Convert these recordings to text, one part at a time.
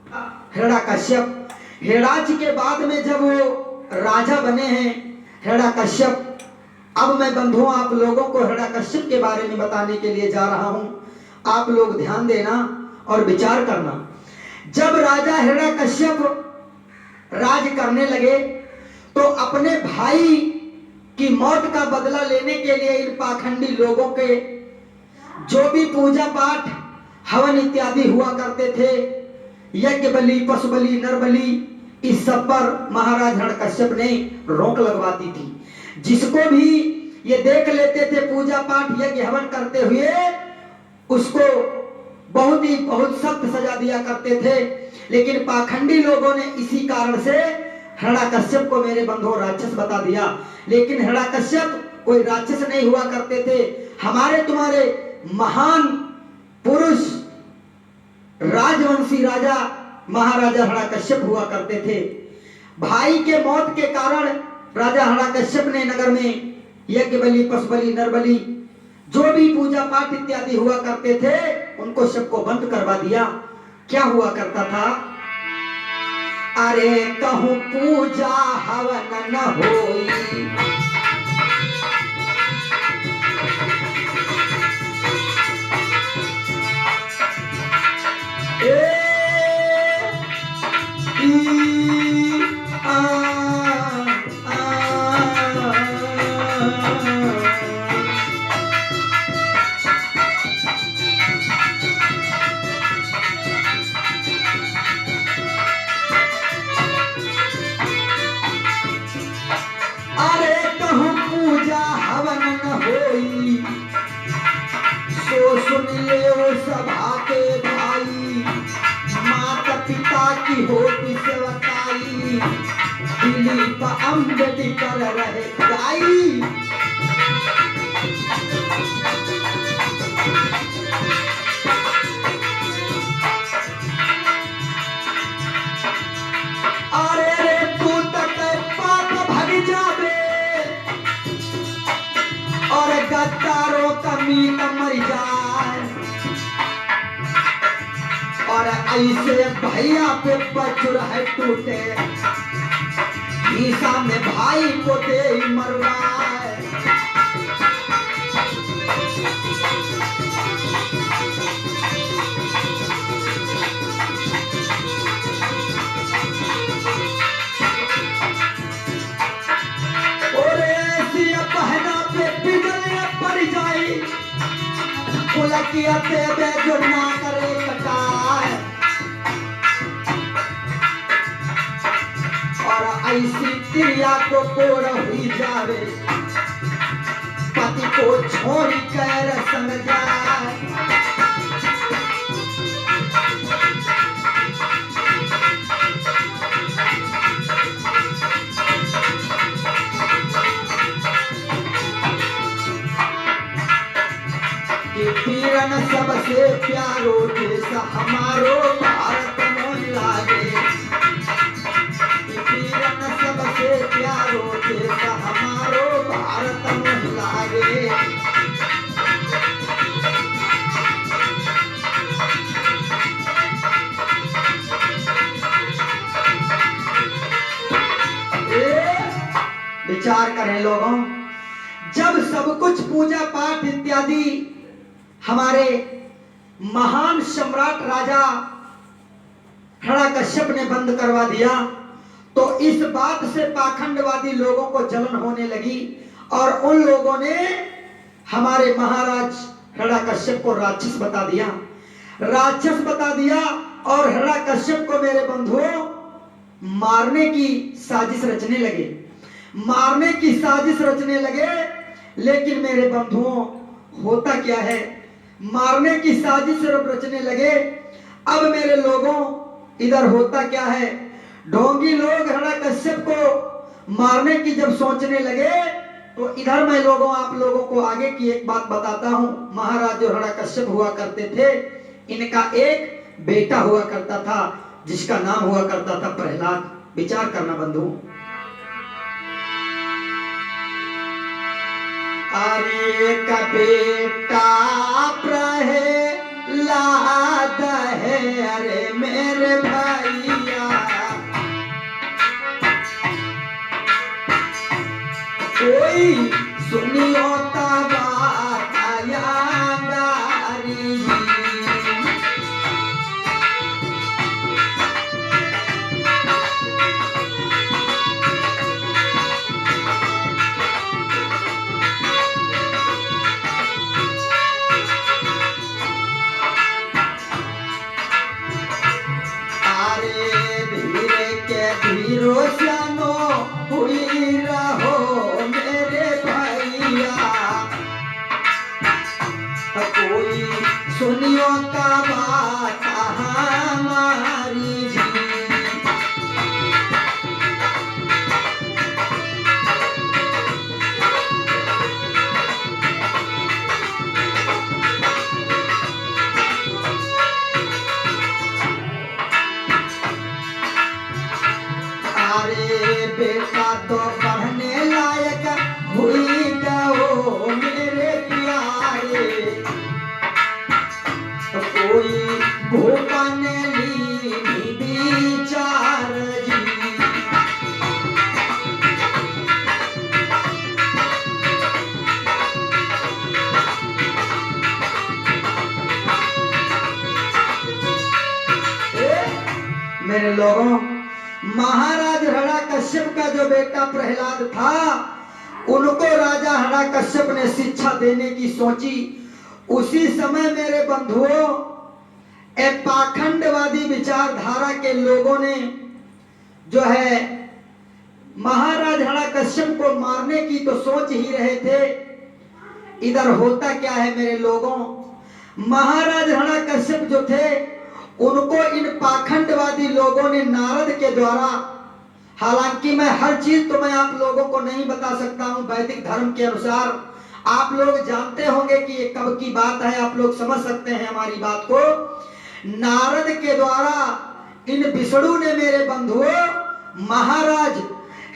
हिरण्यकश्यप। हिरणाक्ष के बाद में जब वो राजा बने हैं हिरण्यकश्यप, अब मैं बंधुओं आप लोगों को हिरण्यकश्यप के बारे में बताने के लिए जा रहा हूं। आप लोग ध्यान देना और विचार करना। जब राजा हिरण्यकश्यप राज करने लगे तो अपने भाई की मौत का बदला लेने के लिए इन पाखंडी लोगों के जो भी पूजा पाठ हवन इत्यादि हुआ करते थे, यज्ञ बलि, पशु बलि, नर बलि, इस सब पर महाराज हिरण्यकश्यप ने रोक लगवाती थी। जिसको भी ये देख लेते थे पूजा पाठ यज्ञ हवन करते हुए, उसको बहुत सख्त सजा दिया करते थे। लेकिन पाखंडी लोगों ने इसी कारण से हिरण्यकश्यप को मेरे बंधुओं राक्षस बता दिया। लेकिन हिरण्यकश्यप कोई राक्षस नहीं हुआ करते थे। हमारे तुम्हारे महान पुरुष राजवंशी राजा महाराजा हिरण्यकश्यप हुआ करते थे। भाई के मौत के कारण राजा हिरण्यकश्यप ने नगर में यज्ञ बलि, पशु बलि, नर बलि, जो भी पूजा पाठ इत्यादि हुआ करते थे, उनको सबको बंद करवा दिया। क्या हुआ करता था? अरे कहूं पूजा हवन न होई, सुन ले वो सभा के भाई, माता पिता की होती सेवकाई, दिलीप अम्बेडकर रहे गाई। अरे तू तक पाप भग जावे और गद्दारों का मीत मर जाए, और ऐसे भैया पे बजुर है टूटे, ईसा में भाई को दे मरवाए। और ऐसी पहना पे बिजली पड़ जाई, पुलकिया दे जो ना करे कटाए, और ऐसी क्रिया को कोड़ हुई जावे, पति को छोड़ कर संग जाए। पीरन सबसे प्यारो देश हमारो भारत मोह लागे, पीरन सबसे प्यारो देश हमारो भारत मोह लागे। विचार करें लोगों, जब सब कुछ पूजा पाठ इत्यादि हमारे महान सम्राट राजा हिरण्यकश्यप ने बंद करवा दिया, तो इस बात से पाखंडवादी लोगों को जलन होने लगी और उन लोगों ने हमारे महाराज हिरण्यकश्यप को राक्षस बता दिया। राक्षस बता दिया और हिरण्यकश्यप को मेरे बंधुओं मारने की साजिश रचने लगे, मारने की साजिश रचने लगे। लेकिन मेरे बंधुओं होता क्या है, मारने की साजिश रचने लगे। अब मेरे लोगों इधर होता क्या है, ढोंगी लोग हिरण्यकश्यप को मारने की जब सोचने लगे, तो इधर मैं लोगों आप लोगों को आगे की एक बात बताता हूं। महाराज जो हिरण्यकश्यप हुआ करते थे, इनका एक बेटा हुआ करता था जिसका नाम हुआ करता था प्रहलाद। विचार करना बंधु। अरे का बेटा प्रहलाद है, अरे मेरे भाई कोई सुनियो का बात हमारी जी। अरे बेटा तो पढ़ने लायक हुई गो मेरे प्यारे, कोई भूखा ने ली विचार जी। मेरे लोगों, महाराज हिरण्यकश्यप का जो बेटा प्रहलाद था, उनको राजा हिरण्यकश्यप ने शिक्षा देने की सोची। उसी समय मेरे बंधुओं, एक पाखंडवादी विचारधारा के लोगों ने जो है महाराज हिरण्यकश्यप को मारने की तो सोच ही रहे थे। इधर होता क्या है मेरे लोगों, महाराज हिरण्यकश्यप जो थे उनको इन पाखंडवादी लोगों ने नारद के द्वारा, हालांकि मैं हर चीज तो मैं आप लोगों को नहीं बता सकता हूं, वैदिक धर्म के अनुसार आप लोग जानते होंगे कि ये कब की बात है, आप लोग समझ सकते हैं हमारी बात को। नारद के द्वारा इन विष्णु ने मेरे बंधुओं महाराज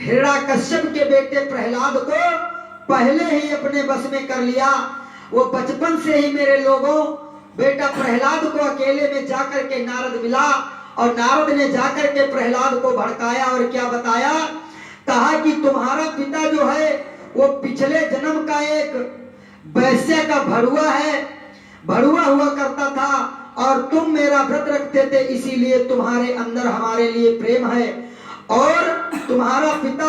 हिरण्यकश्यप के बेटे प्रहलाद को पहले ही अपने बस में कर लिया। वो बचपन से ही मेरे लोगों बेटा प्रहलाद को अकेले में जाकर के नारद मिला, और नारद ने जाकर के प्रहलाद को भड़काया और क्या बताया, कहा कि तुम्हारा पिता जो है वो पिछले जन्म का एक वैश्य का भड़ुआ है, भड़ुआ हुआ करता था, और तुम मेरा व्रत रखते थे, इसीलिए तुम्हारे अंदर हमारे लिए प्रेम है। और तुम्हारा पिता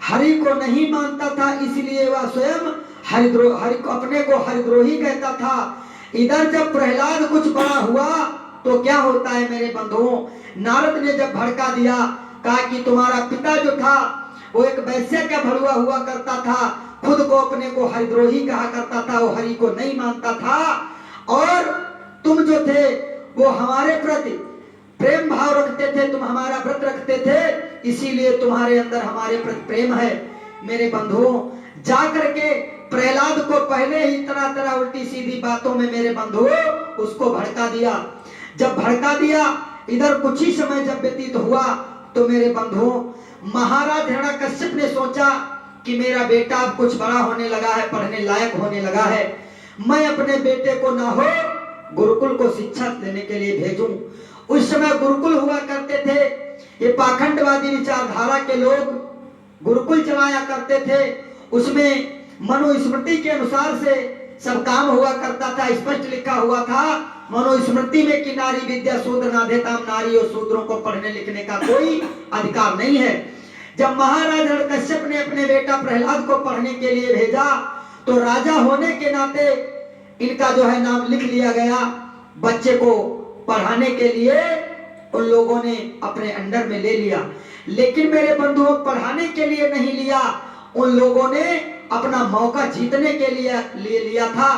हरि को नहीं मानता था, इसलिए वह स्वयं हरि को अपने को हरिद्रोही कहता था। इधर जब प्रहलाद कुछ बड़ा हुआ तो क्या होता है मेरे बंधुओं, नारद ने जब भड़का दिया, कहा कि तुम्हारा पिता जो था वो एक वैश्य का भड़ुआ हुआ करता था, खुद को अपने को हरिद्रोही कहा करता था, वो हरि को नहीं मानता था, और तुम जो थे वो हमारे प्रति प्रेम भाव रखते थे, तुम हमारा व्रत रखते थे, इसीलिए तुम्हारे अंदर हमारे प्रति प्रेम है। मेरे बंधुओं, जाकर के प्रहलाद को पहले ही तरह तरह उल्टी सीधी बातों में मेरे बंधुओं उसको भड़का दिया। जब भड़का दिया, इधर कुछ ही समय जब व्यतीत हुआ तो मेरे बंधुओं महाराज हिरण्यकश्यप ने सोचा कि मेरा बेटा अब कुछ बड़ा होने लगा है, पढ़ने लायक होने लगा है, मैं अपने बेटे को ना हो गुरुकुल को शिक्षा देने के लिए भेजूं। उस समय गुरुकुल हुआ करते थे, ये पाखंडवादी विचारधारा के लोग गुरुकुल चलाया करते थे, उसमें मनुस्मृति के अनुसार से सब काम हुआ करता था, स्पष्ट लिखा हुआ था मनुस्मृति में कि नारी विद्या शूद्र नाधेताम, नारी और शूद्रों को पढ़ने लिखने का कोई अधिकार नहीं है। जब महाराज हिरण्यकश्यप ने अपने बेटा प्रहलाद को पढ़ने के लिए भेजा तो राजा होने के नाते इनका जो है नाम लिख लिया गया। बच्चे को पढ़ाने के लिए उन लोगों ने अपने अंडर में ले लिया, लेकिन मेरे बंधुओं पढ़ाने के लिए नहीं लिया, उन लोगों ने अपना मौका जीतने के लिए ले लिया था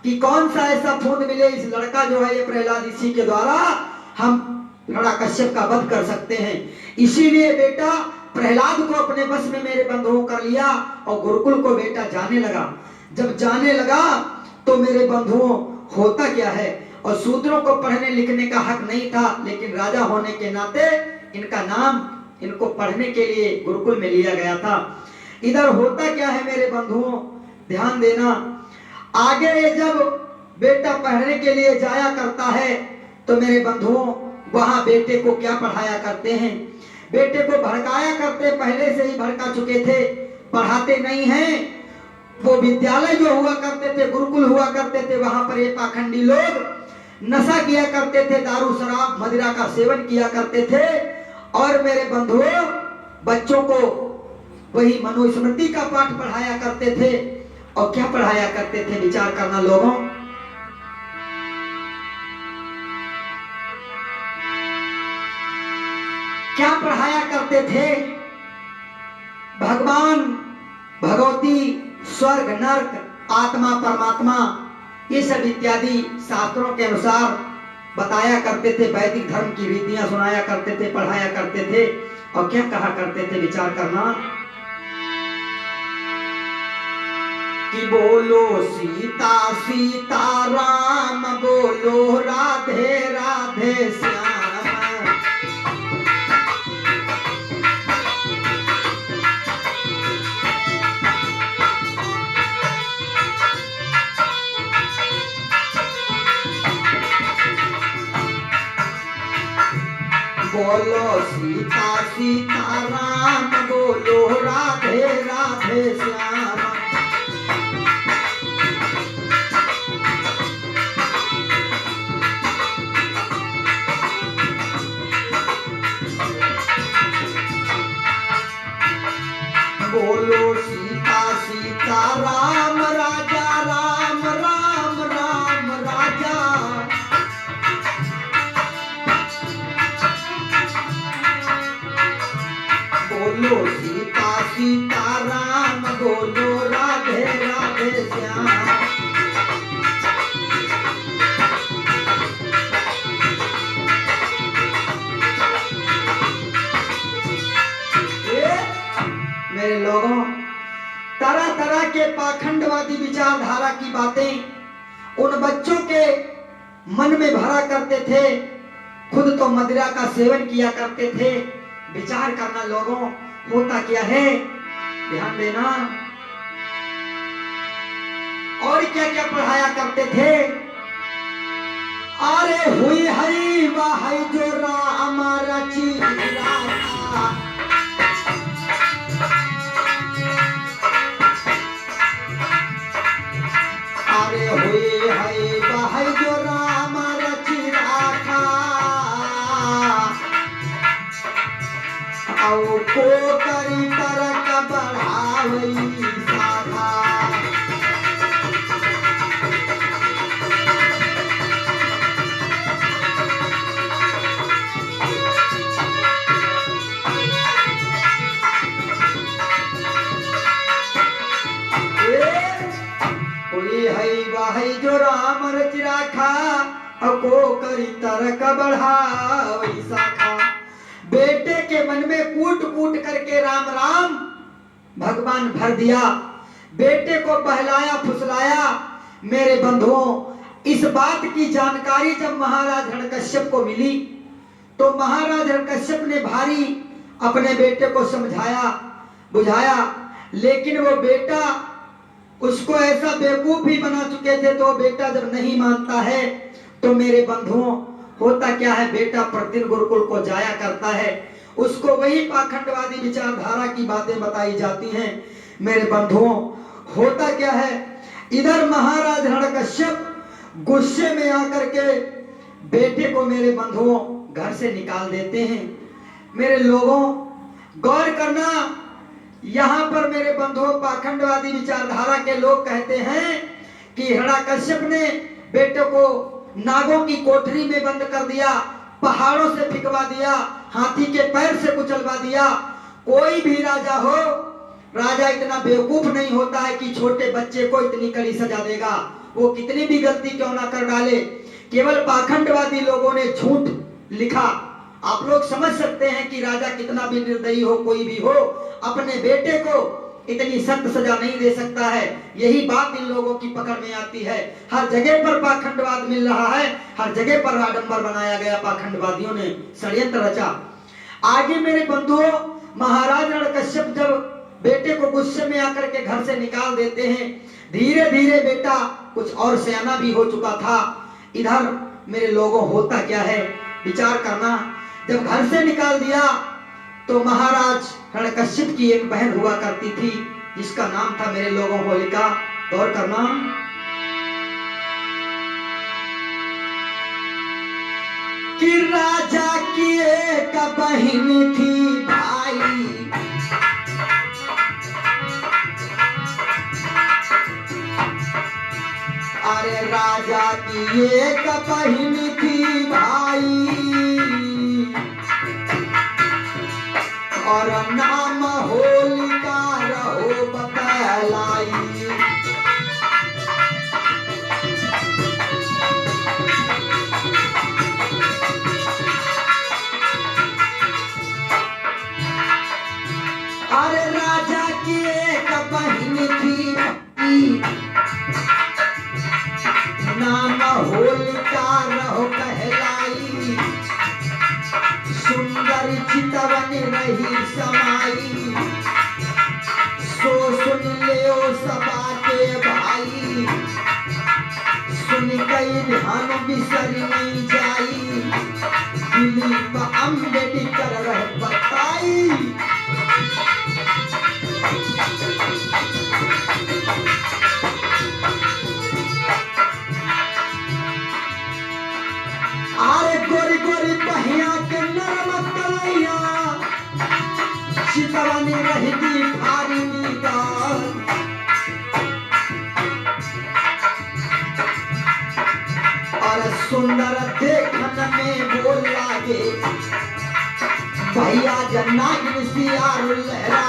कि कौन सा ऐसा फूंद मिले, इस लड़का जो है ये प्रहलाद, इसी के द्वारा हम हिरण्यकश्यप का वध कर सकते हैं। इसीलिए बेटा प्रहलाद को अपने बस में मेरे बंधुओं कर लिया और गुरुकुल को बेटा जाने लगा। जब जाने लगा तो मेरे बंधुओं होता क्या है, और शूद्रों को पढ़ने लिखने का हक नहीं था, लेकिन राजा होने के नाते इनका नाम इनको पढ़ने के लिए गुरुकुल में लिया गया था। इधर होता क्या है मेरे बंधुओं, ध्यान देना, आगे जब बेटा पढ़ने के लिए जाया करता है तो मेरे बंधुओं वहां बेटे को क्या पढ़ाया करते हैं, बेटे को भड़काया करते, पहले से ही भड़का चुके थे, पढ़ाते नहीं हैं। वो विद्यालय जो हुआ करते थे, गुरुकुल हुआ करते थे, वहां पर ये पाखंडी लोग नशा किया करते थे, दारू शराब मदिरा का सेवन किया करते थे, और मेरे बंधुओं बच्चों को वही मनुस्मृति का पाठ पढ़ाया करते थे। और क्या पढ़ाया करते थे, विचार करना लोगों, क्या पढ़ाया करते थे, भगवान भगवती, स्वर्ग नर्क, आत्मा परमात्मा, ये सब इत्यादि शास्त्रों के अनुसार बताया करते थे, वैदिक धर्म की रीतियां सुनाया करते थे, पढ़ाया करते थे। और क्या कहा करते थे, विचार करना कि बोलो सीता सीता राम, बोलो राधे राधे श्याम। बोलो सीता सीता राम, बोलो राधे राधे श्याम। बोलो सीता सीता राम, राजा राम राम राम राजा। बोलो सीता सीता राम, बोलो राधे राधे श्याम। मेरे लोगों, तरह तरह के पाखंडवादी विचारधारा की बातें उन बच्चों के मन में भरा करते थे। खुद तो मदिरा का सेवन किया करते थे। विचार करना लोगों, होता क्या है, ध्यान देना। और क्या क्या पढ़ाया करते थे। अरे हुई हई वाहई जो राम रची राधा। अरे हुई हई वाहई जो राम रची राधा। औ को करी तरक बढ़ावई साधा। हई जो राम रच राखा, को करी तरक बढ़ावई साखा। बेटे के मन में कूट कूट करके राम राम भगवान भर दिया। बेटे को बहलाया फुसलाया। मेरे बंधुओं, इस बात की जानकारी जब महाराज हिरण्यकश्यप को मिली तो महाराज हिरण्यकश्यप ने भारी अपने बेटे को समझाया बुझाया, लेकिन वो बेटा, उसको ऐसा बेवकूफ ही बना चुके थे। तो बेटा जब नहीं मानता है तो मेरे बंधुओं, होता क्या है, बेटा प्रतिदिन गुरुकुल को जाया करता है। उसको वही पाखंडवादी विचारधारा की बातें बताई जाती हैं। मेरे बंधुओं, होता क्या है, इधर महाराज हिरण्यकश्यप गुस्से में आकर के बेटे को मेरे बंधुओं घर से निकाल देते हैं। मेरे लोगों, गौर करना, यहाँ पर मेरे बंधुओं पाखंडवादी विचारधारा के लोग कहते हैं कि हिरण्यकश्यप ने बेटे को नागों की कोठरी में बंद कर दिया, पहाड़ों से फिकवा दिया, हाथी के पैर से कुचलवा दिया। कोई भी राजा हो, राजा इतना बेवकूफ नहीं होता है कि छोटे बच्चे को इतनी कड़ी सजा देगा। वो कितनी भी गलती क्यों ना कर डाले, केवल पाखंडवादी लोगों ने झूठ लिखा। आप लोग समझ सकते हैं कि राजा कितना भी निर्दयी हो, कोई भी हो, अपने बेटे को इतनी सख्त सजा नहीं दे सकता है। यही बात इन लोगों की पकड़ में आती है। हर जगह पर पाखंडवाद मिल रहा है, हर जगह पर आडंबर बनाया गया, पाखंडवादियों ने षड्यंत्र रचा। आगे मेरे बंधुओं, महाराज हिरण्यकश्यप जब बेटे को गुस्से में आकर के घर से निकाल देते हैं, धीरे धीरे बेटा कुछ और सयाना भी हो चुका था। इधर मेरे लोगों, होता क्या है, विचार करना, जब घर से निकाल दिया तो महाराज हिरण्यकश्यप की एक बहन हुआ करती थी जिसका नाम था मेरे लोगों होलिका। गौर करना, कि राजा की एक बहन थी भाई। अरे राजा की एक बहन थी भाई, और नाम होलिका रहो बतलाई। कई ध्यान बिसरी नहीं जाई, दिलीप अम्बेडकर रह बताई। आरे गोरी गोरी पहिया के नरम कलैया, चितवनी रहती भारी नीदार। और सुंदर देखन में बोल लागे, भैया जन्नागिन सियार लहरा।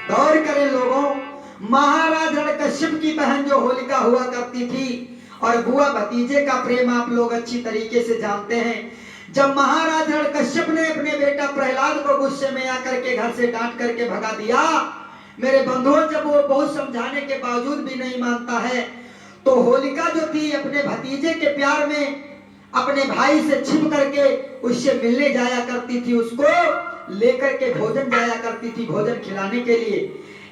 गौर करें लोगों, महाराज हिरण्यकश्यप की बहन जो होलिका हुआ करती थी और बुआ भतीजे का प्रेम आप लोग अच्छी तरीके से जानते हैं। जब महाराज हिरण्यकश्यप ने अपने बेटा प्रहलाद को गुस्से में आकर के घर से डांट करके भगा दिया, मेरे बंधुओं जब वो बहुत समझाने के बावजूद भी नहीं मानता है, तो होलिका जो थी अपने भतीजे के प्यार में अपने भाई से छिप करके उससे मिलने जाया करती थी, उसको लेकर के भोजन जाया करती थी, भोजन खिलाने के लिए।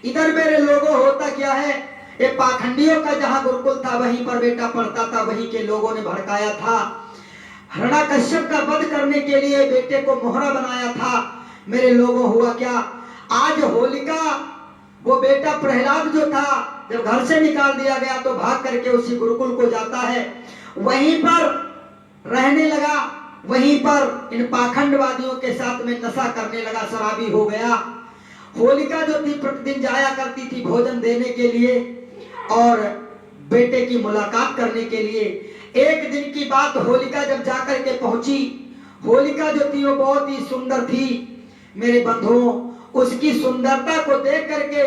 इधर मेरे लोगों होता क्या है, ये पाखंडियों का जहां गुरुकुल था वहीं पर बेटा पढ़ता था, वहीं के लोगों ने भड़काया था, हिरण्यकश्यप का वध करने के लिए बेटे को मोहरा बनाया था। मेरे लोगों हुआ क्या, आज होलिका वो बेटा प्रहलाद जो था जब घर से निकाल दिया गया तो भाग करके उसी गुरुकुल को जाता है, वहीं पर रहने लगा, वहीं पर इन पाखंडवादियों के साथ में नशा करने लगा, शराबी हो गया। होलिका जो थी प्रतिदिन जाया करती थी भोजन देने के लिए और बेटे की मुलाकात करने के लिए। एक दिन की बात, होलिका जब जाकर के पहुंची, होलिका जो थी वो बहुत ही सुंदर थी। मेरे बंधुओं, उसकी सुंदरता को देख करके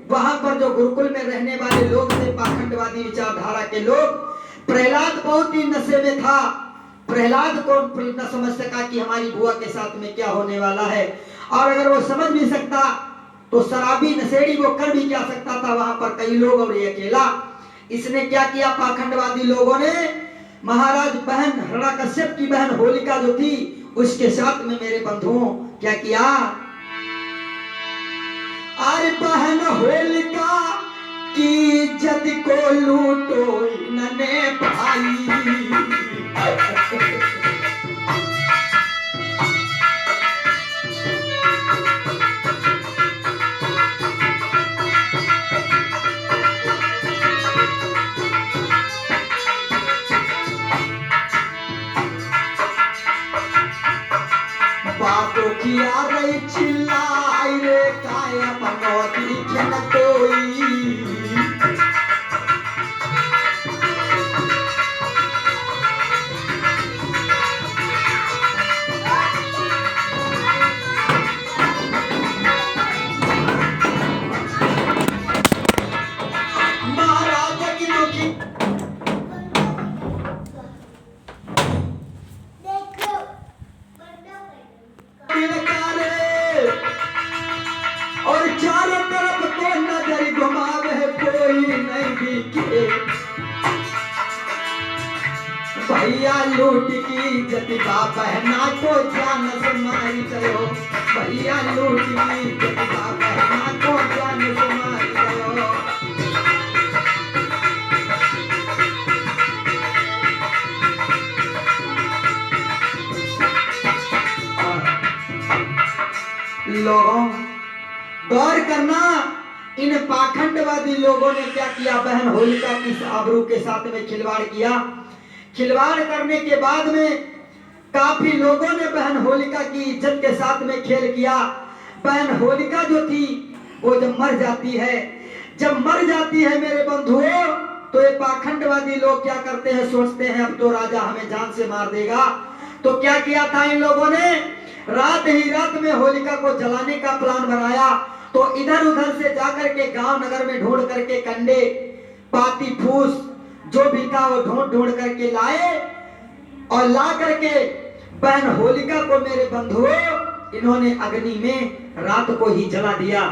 वहां पर जो गुरुकुल में रहने वाले लोग थे, पाखंडवादी विचारधारा के लोग, प्रहलाद बहुत ही नशे में था, प्रहलाद को न समझ सका कि हमारी बुआ के साथ में क्या होने वाला है, और अगर वो समझ भी सकता तो शराबी नशेड़ी वो कर भी क्या सकता था, वहां पर कई लोग और ये अकेला। इसने क्या किया, पाखंडवादी लोगों ने महाराज बहन हिरण्यकश्यप की बहन होलिका जो थी उसके साथ में मेरे बंधुओं क्या किया, अरे बहन होलिका की इज्जत को लूटो इन्होंने भाई। बातों किया रही चिल्लाई रे काया मनोती के न कोई, महाराज की दुखी और चारों तरफ को नजर घुमावे कोई नहीं दिखे, भैया लूट की इज्जत का बहना को जान से मारी गयो, भैया लूट की इज्जत का बहना को जान से मारी गयो। लोगों गौर करना, इन पाखंडवादी लोगों ने क्या किया, बहन होलिका की आबरू के साथ में खिलवाड़ किया। खिलवाड़ करने के बाद में काफी लोगों ने बहन होलिका की इज्जत के साथ में खेल किया। बहन होलिका जो थी वो जब मर जाती है, जब मर जाती है मेरे बंधुओं, तो ये पाखंडवादी लोग क्या करते हैं, सोचते हैं अब तो राजा हमें जान से मार देगा। तो क्या किया था इन लोगों ने, रात ही रात में होलिका को जलाने का प्लान बनाया। तो इधर उधर से जाकर के गांव नगर में ढूंढ करके कंडे पाती फूस जो भी था वो ढूंढ ढूंढ करके लाए और ला करके बहन होलिका को मेरे बंधुओं इन्होंने अग्नि में रात को ही जला दिया।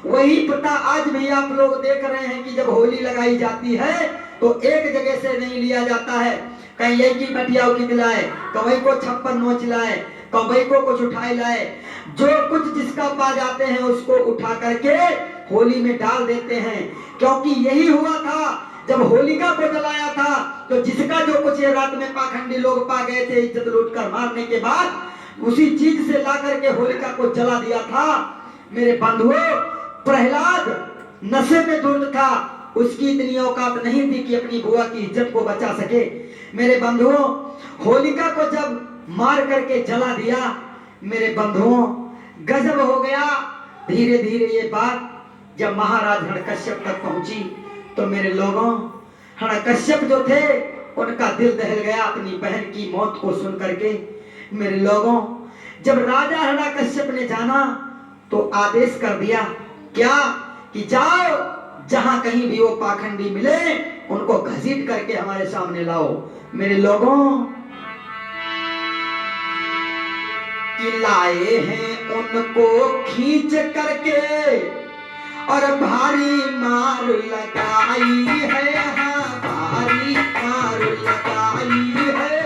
वही पता आज भी आप लोग देख रहे हैं कि जब होली लगाई जाती है तो एक जगह से नहीं लिया जाता है, कहीं यही की बटियाओं की दिलाए, कवई को छप्पन नोच लाए, कवई को कुछ उठाए लाए, जो कुछ जिसका पा जाते हैं उसको उठा करके होली में डाल देते हैं। क्योंकि यही हुआ था जब होलिका को जलाया था, तो जिसका जो कुछ ये रात में पाखंडी लोग पा गए थे इज्जत लूट कर मारने के बाद, उसी चीज से ला करके होलिका को जला दिया था। मेरे बंधुओं, प्रहलाद नशे में धुत था, उसकी इतनी औकात नहीं थी कि अपनी बुआ की इज्जत को बचा सके। मेरे बंधुओं, होलिका को जब मार करके जला दिया, मेरे बंधुओं गजब हो गया। धीरे धीरे ये बात जब महाराज हिरण्यकश्यप तक पहुंची, तो मेरे लोगों, हिरण्यकश्यप जो थे उनका दिल दहल गया अपनी बहन की मौत को सुन करके। मेरे लोगों, जब राजा हिरण्यकश्यप ने जाना तो आदेश कर दिया क्या कि जाओ, जहां कहीं भी वो पाखंडी मिले उनको घसीट करके हमारे सामने लाओ। मेरे लोगों, कि लाए हैं उनको खींच करके और भारी मार लगाई है, हाँ भारी मार लगाई है।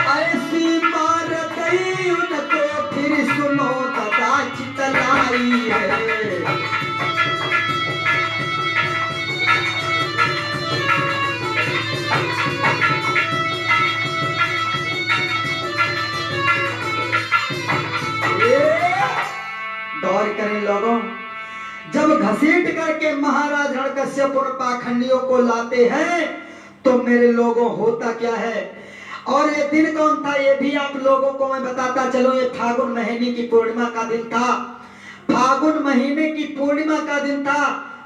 ऐसी मार गई उनको, फिर सुनो तथा चितलाई है। गौर करें लोगों, जब घसीट करके महाराज हिरण्यकश्यप उन पाखंडियों को लाते हैं, तो मेरे लोगों होता क्या है। और ये दिन कौन था ये भी आप लोगों को मैं बताता चलूं। ये फागुन महीने की पूर्णिमा का दिन था। फागुन महीने की पूर्णिमा का दिन था।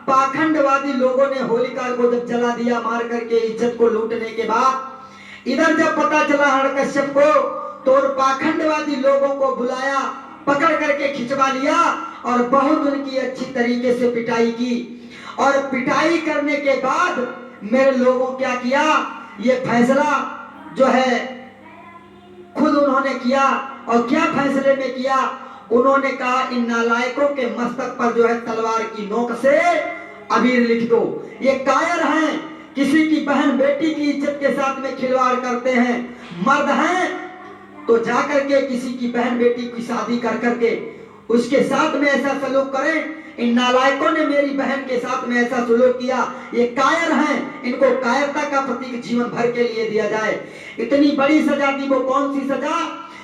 पाखंडवादी लोगों ने होलिका को जब जला दिया मार करके इज्जत को लूटने के बाद, इधर जब पता चला हिरण्यकश्यप को, तो उन पाखंडवादी लोगों को बुलाया, पकड़ करके खिंचवा लिया और बहुत उनकी अच्छी तरीके से पिटाई की। और पिटाई करने के बाद मेरे लोगों क्या किया, ये फैसला जो है खुद उन्होंने किया। और क्या फैसले में किया, उन्होंने कहा इन नालायकों के मस्तक पर जो है तलवार की नोक से अबीर लिख दो। ये कायर हैं, किसी की बहन बेटी की इज्जत के साथ में खिलवाड़ करते हैं। मर्द हैं तो जाकर के किसी की बहन बेटी की शादी कर करके उसके साथ में ऐसा सलूक करें। इन नालायकों ने मेरी बहन के साथ में ऐसा सलूक किया, ये कायर हैं, इनको कायरता का प्रतीक जीवन भर के लिए दिया जाए। इतनी बड़ी सजा दी। वो कौन सी सजा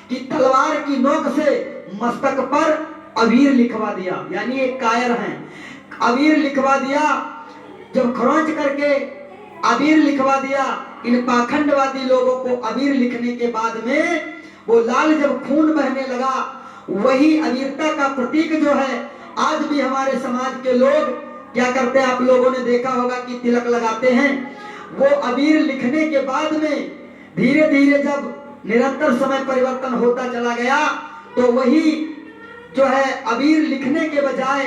कि तलवार की नोक से मस्तक पर अबीर लिखवा दिया। यानी ये कायर हैं, अबीर लिखवा दिया। जब खरोंच करके अबीर लिखवा दिया, इन पाखंडवादी लोगों को अबीर लिखने के बाद में वो लाल जब खून बहने लगा, वही अबीरता का प्रतीक जो है आज भी हमारे समाज के लोग क्या करते हैं, आप लोगों ने देखा होगा कि तिलक लगाते हैं। वो अबीर लिखने के बाद में धीरे धीरे जब निरंतर समय परिवर्तन होता चला गया, तो वही जो है अबीर लिखने के बजाय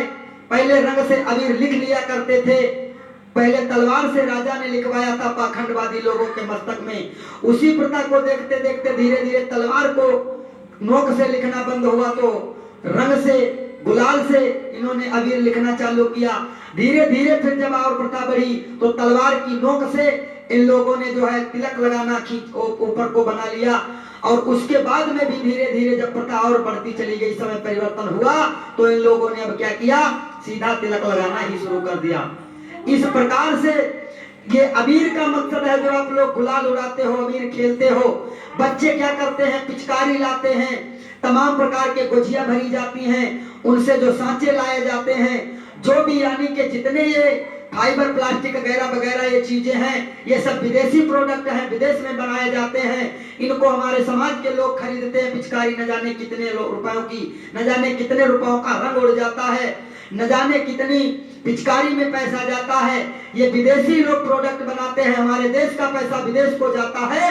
पहले रंग से अबीर लिख लिया करते थे। पहले तलवार से राजा ने लिखवाया था पाखंडवादी लोगों के मस्तक में। उसी प्रथा को देखते देखते धीरे धीरे तलवार को नोक से लिखना बंद हुआ, तो रंग से गुलाल से इन्होंने अबीर लिखना चालू किया। धीरे धीरे फिर जब और प्रथा बढ़ी तो तलवार की नोक से इन लोगों ने जो है तिलक लगाना ऊपर को बना लिया। और उसके बाद में भी धीरे धीरे जब प्रथा और बढ़ती चली गई, समय परिवर्तन हुआ, तो इन लोगों ने अब क्या किया, सीधा तिलक लगाना ही शुरू कर दिया। इस प्रकार से ये अबीर का मकसद है, जो आप लोग गुलाल उड़ाते हो, अबीर खेलते हो। बच्चे क्या करते हैं, पिचकारी लाते हैं, तमाम प्रकार के गुझिया भरी जाती हैं, उनसे जो सांचे लाए जाते हैं, जो भी यानी कि जितने ये फाइबर प्लास्टिक वगैरह वगैरह ये चीजें हैं, ये सब विदेशी प्रोडक्ट हैं, विदेश में बनाए जाते हैं। इनको हमारे समाज के लोग खरीदते हैं। पिचकारी न जाने कितने रुपयों की, न जाने कितने रुपयों का रंग उड़ जाता है, न जाने कितनी पिचकारी में पैसा जाता है। ये विदेशी लोग प्रोडक्ट बनाते हैं, हमारे देश का पैसा विदेश को जाता है।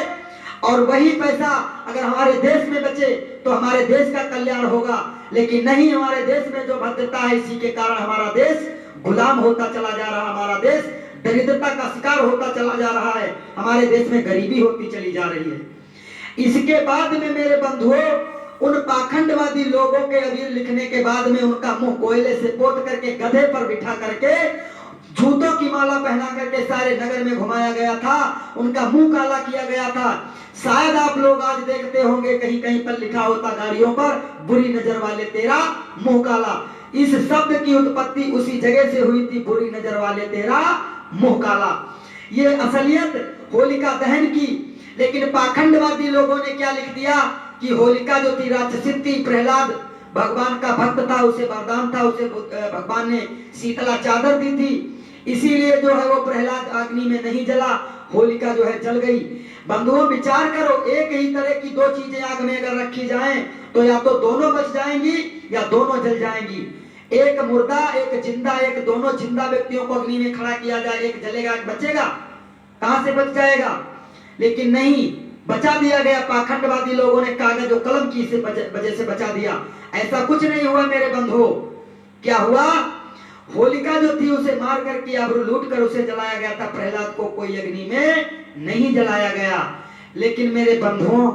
और वही पैसा अगर हमारे देश में बचे तो हमारे देश का कल्याण होगा। लेकिन नहीं, हमारे देश में जो भद्रता है, इसी के कारण हमारा देश गुलाम होता चला जा रहा, हमारा देश दरिद्रता का शिकार होता चला जा रहा है, हमारे देश में गरीबी होती चली जा रही है। इसके बाद में मेरे बंधुओं, उन पाखंडवादी लोगों के अबीर लिखने के बाद में उनका मुंह कोयले से पोत करके गधे पर बिठा करके जूतों की माला पहना करके सारे नगर में घुमाया गया था, उनका मुंह काला किया गया था। शायद आप लोग आज देखते होंगे कहीं कहीं पर लिखा होता गाड़ियों पर, बुरी नजर वाले तेरा मुंह काला। इस शब्द की उत्पत्ति उसी जगह से हुई थी, बुरी नजर वाले तेरा मुंह काला। ये असलियत होलिका दहन की। लेकिन पाखंडवादी लोगों ने क्या लिख दिया कि होलिका जो थी राक्षसी थी, प्रहलाद भगवान का भक्त था, उसे वरदान था, उसे भगवान ने शीतला चादर दी थी, इसीलिए जो है वो प्रहलाद अग्नि में नहीं जला, होलिका जो है जल गई। बंधुओं विचार करो, एक ही तरह की दो चीजें आग में अगर रखी जाएं तो या तो दोनों बच जाएंगी या दोनों जल जाएंगी। एक मुर्दा एक जिंदा, एक दोनों जिंदा व्यक्तियों को अग्नि में खड़ा किया जाए, एक जलेगा एक बचेगा, कहां से बच जाएगा? लेकिन नहीं, बचा दिया गया। पाखंडवादी लोगों ने कागज और कलम की वजह से बचा दिया। ऐसा कुछ नहीं हुआ मेरे बंधुओं। क्या हुआ? होलिका जो थी उसे मार करके आबरू लूट कर उसे जलाया गया था, प्रहलाद को कोई अग्नि में नहीं जलाया गया। लेकिन मेरे बंधुओं,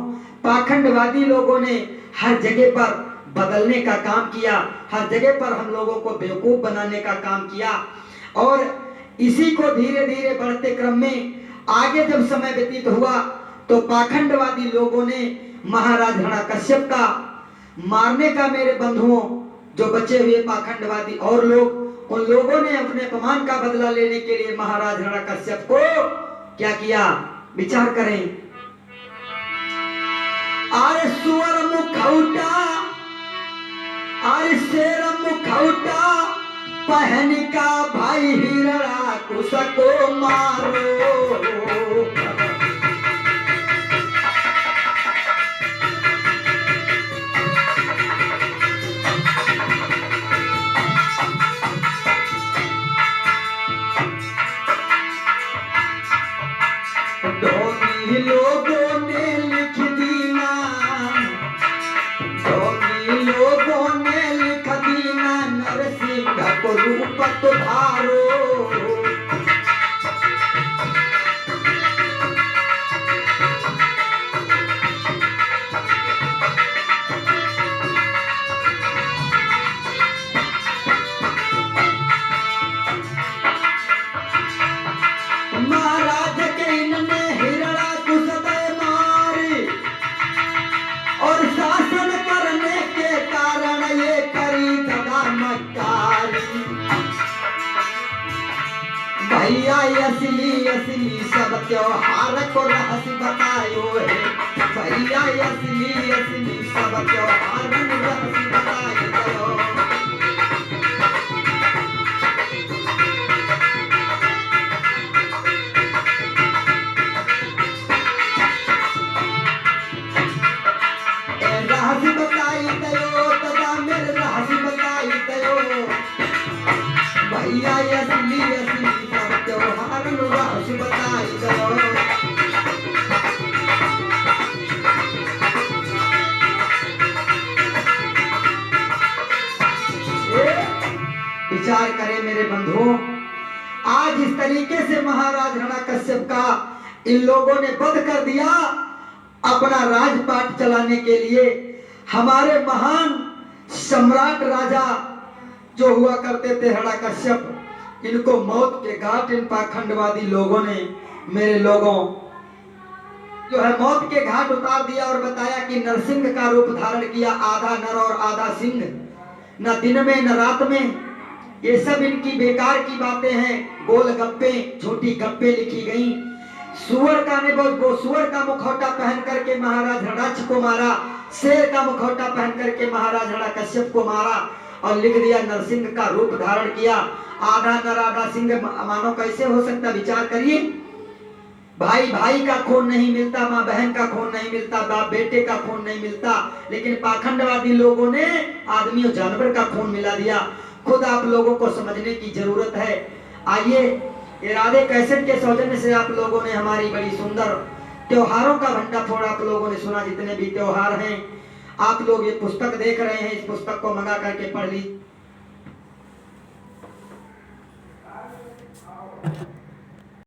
पाखंडवादी लोगों ने हर जगह पर बदलने का काम किया, हर जगह पर हम लोगों को बेवकूफ बनाने का काम किया। और इसी को धीरे धीरे बढ़ते क्रम में आगे जब समय व्यतीत हुआ तो पाखंडवादी लोगों ने महाराज हिरण्यकश्यप का मारने का, मेरे बंधुओं जो बचे हुए पाखंडवादी और लोग, उन लोगों ने अपने अपमान का बदला लेने के लिए महाराज हिरण्यकश्यप को क्या किया? विचार करें। अरे सुअर मुखौटा, अरे शेर मुखौटा पहन का भाई हिरण्यकुश को मारो। लोगों ने लिख दीना, लोगों ने लिख दीना, नरसिंह को रूप तुधारो। महाराज के इनने हिरण्यकुश दे मारी और शासन करने के कारण ये करी धर्मकारी। भैया असली असली सब त्योहार को रहस्य बतायो है, भैया असली असली सब त्योहार को रहस्य बतायो। रहस्य बताई दयो तदा मेरे रहस्य बताई दयो, भैया असली असली सब त्योहार नु रहस्य बताई दयो। विचार करें मेरे बंधुओं, आज इस तरीके से महाराज हिरण्यकश्यप का इन लोगों ने वध कर दिया अपना राजपाट चलाने के लिए। हमारे महान सम्राट राजा जो हुआ करते थे हिरण्यकश्यप, इनको मौत के घाट इन पाखंडवादी लोगों ने, मेरे लोगों, जो है मौत के घाट उतार दिया और बताया कि नरसिंह का रूप धारण किया, आधा नर और आधा सिंह, न दिन में न रात में। ये सब इनकी बेकार की बातें हैं, गोल गप्पे, झूठी गप्पे लिखी गई। सुअर का ने वो सुअर का मुखौटा पहन करके महाराज हिरण्याक्ष को मारा, शेर का मुखौटा पहन करके महाराज हिरण्यकश्यप को मारा और लिख दिया नरसिंह का रूप धारण किया। आधा नर आधा सिंह मानो कैसे हो सकता? विचार करिए। भाई भाई का खून नहीं मिलता, माँ बहन का खून नहीं मिलता, बाप बेटे का खून नहीं मिलता, लेकिन पाखंडवादी लोगों ने आदमी और जानवर का खून मिला दिया। खुद आप लोगों को समझने की जरूरत है। आइए, ये राधे कैसेट के सौजन्य से आप लोगों ने हमारी बड़ी सुंदर त्योहारों का भंडाफोड़ आप लोगों ने सुना। जितने भी त्योहार हैं, आप लोग ये पुस्तक देख रहे हैं, इस पुस्तक को मंगा करके पढ़ लीजिए।